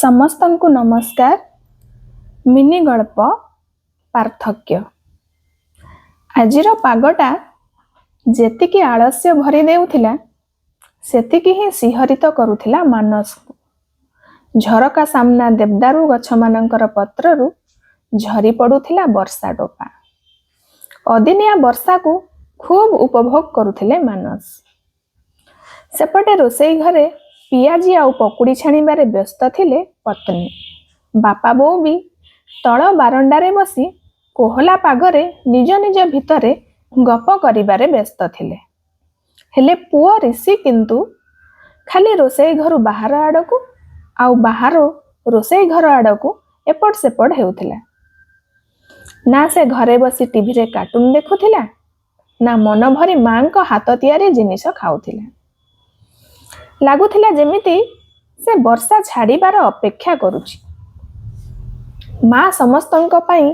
ସମସ୍ତଙ୍କୁ ନମସ୍କାର। ମିନି ଗଳ୍ପ ପାର୍ଥକ୍ୟ। ଆଜିର ପାଗଟା ଯେତିକି ଆଳସ୍ୟ ଭରି ଦେଉଥିଲା ସେତିକି ହିଁ ଶିହରିତ କରୁଥିଲା ମାନସକୁ। ଝରକା ସାମ୍ନା ଦେବଦାରୁ ଗଛମାନଙ୍କର ପତ୍ରରୁ ଝରି ପଡ଼ୁଥିଲା ବର୍ଷା ଟୋପା। ଅଦିନିଆ ବର୍ଷାକୁ ଖୁବ୍ ଉପଭୋଗ କରୁଥିଲେ ମାନସ। ସେପଟେ ରୋଷେଇ ଘରେ ପିଆଜି ଆଉ ପକୁଡ଼ି ଛାଣିବାରେ ବ୍ୟସ୍ତ ଥିଲେ ପତ୍ନୀ। ବାପା ବୋଉ ବି ତଳ ବାରଣ୍ଡାରେ ବସି କୋହଲା ପାଗରେ ନିଜ ନିଜ ଭିତରେ ଗପ କରିବାରେ ବ୍ୟସ୍ତ ଥିଲେ। ହେଲେ ପୁଅ ରିଷି କିନ୍ତୁ ଖାଲି ରୋଷେଇ ଘରୁ ବାହାର ଆଡ଼କୁ ଆଉ ବାହାରୁ ରୋଷେଇ ଘର ଆଡ଼କୁ ଏପଟ ସେପଟ ହେଉଥିଲା। ନା ସେ ଘରେ ବସି ଟିଭିରେ କାର୍ଟୁନ ଦେଖୁଥିଲା, ନା ମନ ଭରି ମାଙ୍କ ହାତ ତିଆରି ଜିନିଷ ଖାଉଥିଲା। ଲାଗୁଥିଲା ଯେମିତି ସେ ବର୍ଷା ଛାଡ଼ିବାର ଅପେକ୍ଷା କରୁଛି। ମା ସମସ୍ତଙ୍କ ପାଇଁ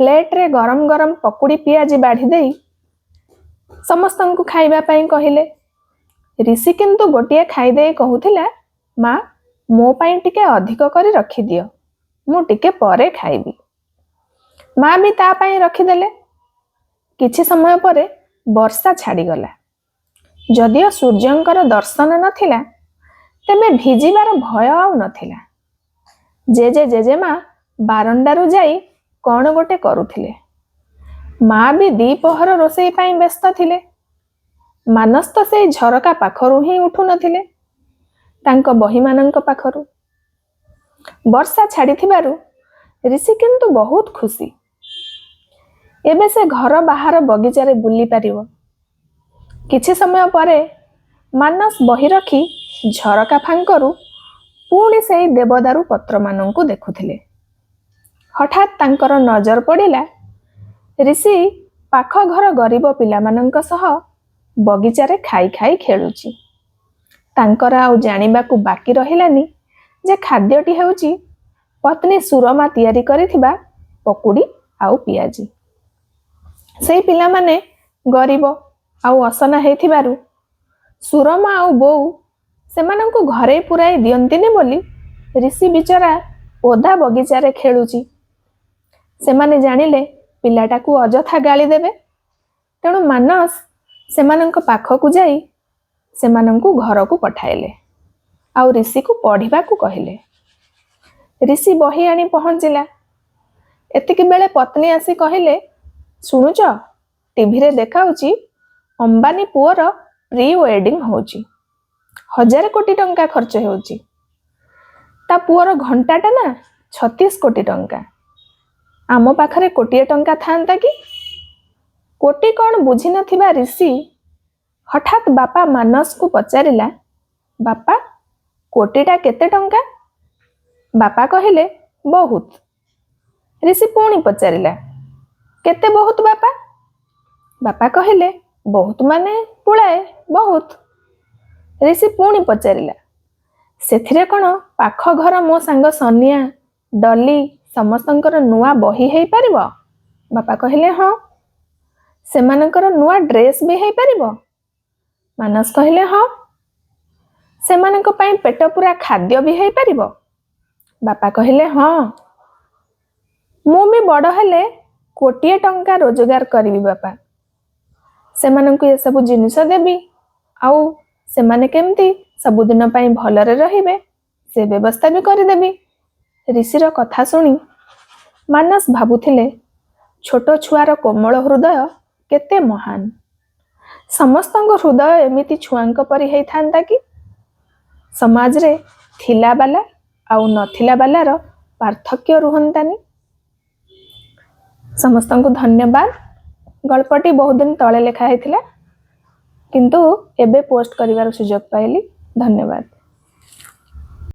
ପ୍ଲେଟରେ ଗରମ ଗରମ ପକୁଡ଼ି ପିଆଜି ବାଢ଼ି ଦେଇ ସମସ୍ତଙ୍କୁ ଖାଇବା ପାଇଁ କହିଲେ। ରିଷି କିନ୍ତୁ ଗୋଟିଏ ଖାଇଦେଇ କହୁଥିଲା, ମା ମୋ ପାଇଁ ଟିକେ ଅଧିକ କରି ରଖିଦିଅ, ମୁଁ ଟିକେ ପରେ ଖାଇବି। ମା ବି ତା ପାଇଁ ରଖିଦେଲେ। କିଛି ସମୟ ପରେ ବର୍ଷା ଛାଡ଼ିଗଲା। ଯଦିଓ ସୂର୍ଯ୍ୟଙ୍କର ଦର୍ଶନ ନଥିଲା, ତେବେ ଭିଜିବାର ଭୟ ଆଉ ନଥିଲା। ଜେଜେମା ବାରଣ୍ଡାରୁ ଯାଇ କ'ଣ ଗୋଟେ କରୁଥିଲେ। ମା ବି ଦ୍ୱିପହର ରୋଷେଇ ପାଇଁ ବ୍ୟସ୍ତ ଥିଲେ। ମାନସ ତ ସେଇ ଝରକା ପାଖରୁ ହିଁ ଉଠୁନଥିଲେ, ତାଙ୍କ ବହିମାନଙ୍କ ପାଖରୁ। ବର୍ଷା ଛାଡ଼ିଥିବାରୁ ରିଷି କିନ୍ତୁ ବହୁତ ଖୁସି। ଏବେ ସେ ଘର ବାହାର ବଗିଚାରେ ବୁଲି ପାରିବ। କିଛି ସମୟ ପରେ ମାନସ ବହି ରଖି ଝରକା ଫାଙ୍କରୁ ପୁଣି ସେଇ ଦେବଦାରୁ ପତ୍ରମାନଙ୍କୁ ଦେଖୁଥିଲେ। ହଠାତ୍ ତାଙ୍କର ନଜର ପଡ଼ିଲା ରିଷି ପାଖ ଘର ଗରିବ ପିଲାମାନଙ୍କ ସହ ବଗିଚାରେ ଖାଇ ଖାଇ ଖେଳୁଛି। ତାଙ୍କର ଆଉ ଜାଣିବାକୁ ବାକି ରହିଲାନି ଯେ ଖାଦ୍ୟଟି ହେଉଛି ପତ୍ନୀ ସୁରମା ତିଆରି କରିଥିବା ପକୁଡ଼ି ଆଉ ପିଆଜି। ସେଇ ପିଲାମାନେ ଗରିବ ଆଉ ଅସନା ହେଇଥିବାରୁ ସୁରମା ଆଉ ବୋଉ ସେମାନଙ୍କୁ ଘରେ ପୁରାଇ ଦିଅନ୍ତିନି ବୋଲି ରିଷି ବିଚରା ଓଦା ବଗିଚାରେ ଖେଳୁଛି। ସେମାନେ ଜାଣିଲେ ପିଲାଟାକୁ ଅଯଥା ଗାଳି ଦେବେ। ତେଣୁ ମାନସ ସେମାନଙ୍କ ପାଖକୁ ଯାଇ ସେମାନଙ୍କୁ ଘରକୁ ପଠାଇଲେ ଆଉ ରିଷିକୁ ପଢ଼ିବାକୁ କହିଲେ। ରିଷି ବହି ଆଣି ପହଞ୍ଚିଲା। ଏତିକି ବେଳେ ପତ୍ନୀ ଆସି କହିଲେ, ଶୁଣୁଛ, ଟିଭିରେ ଦେଖାଉଛି ଅମ୍ବାନୀ ପୁଅର ପ୍ରି ୱେଡିଂ ହେଉଛି। 1000 କୋଟି ଟଙ୍କା ଖର୍ଚ୍ଚ ହେଉଛି। ତା ପୁଅର ଘଣ୍ଟାଟା ନା 36 କୋଟି ଟଙ୍କା। ଆମ ପାଖରେ କୋଟିଏ ଟଙ୍କା ଥାନ୍ତା କି? କୋଟି କ'ଣ ବୁଝିନଥିବା ରିଷି ହଠାତ୍ ବାପା ମାନସକୁ ପଚାରିଲା, ବାପା କୋଟିଟା କେତେ ଟଙ୍କା? ବାପା କହିଲେ, ବହୁତ। ରିଷି ପୁଣି ପଚାରିଲା, କେତେ ବହୁତ ବାପା? ବାପା କହିଲେ, ବହୁତ ମାନେ ପୁଳାଏ, ବହୁତ। ରିଷି ପୁଣି ପଚାରିଲା, ସେଥିରେ କ'ଣ ପାଖ ଘର ମୋ ସାଙ୍ଗ ସନିଆ, ଡଲି ସମସ୍ତଙ୍କର ନୂଆ ବହି ହେଇପାରିବ? ବାପା କହିଲେ, ହଁ। ସେମାନଙ୍କର ନୂଆ ଡ୍ରେସ୍ ବି ହେଇପାରିବ? ମାନସ କହିଲେ, ହଁ। ସେମାନଙ୍କ ପାଇଁ ପେଟ ପୂରା ଖାଦ୍ୟ ବି ହେଇପାରିବ? ବାପା କହିଲେ, ହଁ। ମୁଁ ବି ବଡ଼ ହେଲେ କୋଟିଏ ଟଙ୍କା ରୋଜଗାର କରିବି ବାପା। ସେମାନଙ୍କୁ ଏସବୁ ଜିନିଷ ଦେବି, ଆଉ ସେମାନେ କେମିତି ସବୁଦିନ ପାଇଁ ଭଲରେ ରହିବେ ସେ ବ୍ୟବସ୍ଥା ବି କରିଦେବି। ରିଷିର କଥା ଶୁଣି ମାନସ ଭାବୁଥିଲେ, ଛୋଟ ଛୁଆର କୋମଳ ହୃଦୟ କେତେ ମହାନ। ସମସ୍ତଙ୍କ ହୃଦୟ ଏମିତି ଛୁଆଙ୍କ ପରି ହେଇଥାନ୍ତା କି? ସମାଜରେ ଥିଲା ବାଲା ଆଉ ନଥିଲା ବାଲାର ପାର୍ଥକ୍ୟ ରୁହନ୍ତାନି। ସମସ୍ତଙ୍କୁ ଧନ୍ୟବାଦ। ଗଳ୍ପଟି ବହୁତ ଦିନ ତଳେ ଲେଖା ହେଇଥିଲା, କିନ୍ତୁ ଏବେ ପୋଷ୍ଟ କରିବାର ସୁଯୋଗ ପାଇଲି। ଧନ୍ୟବାଦ।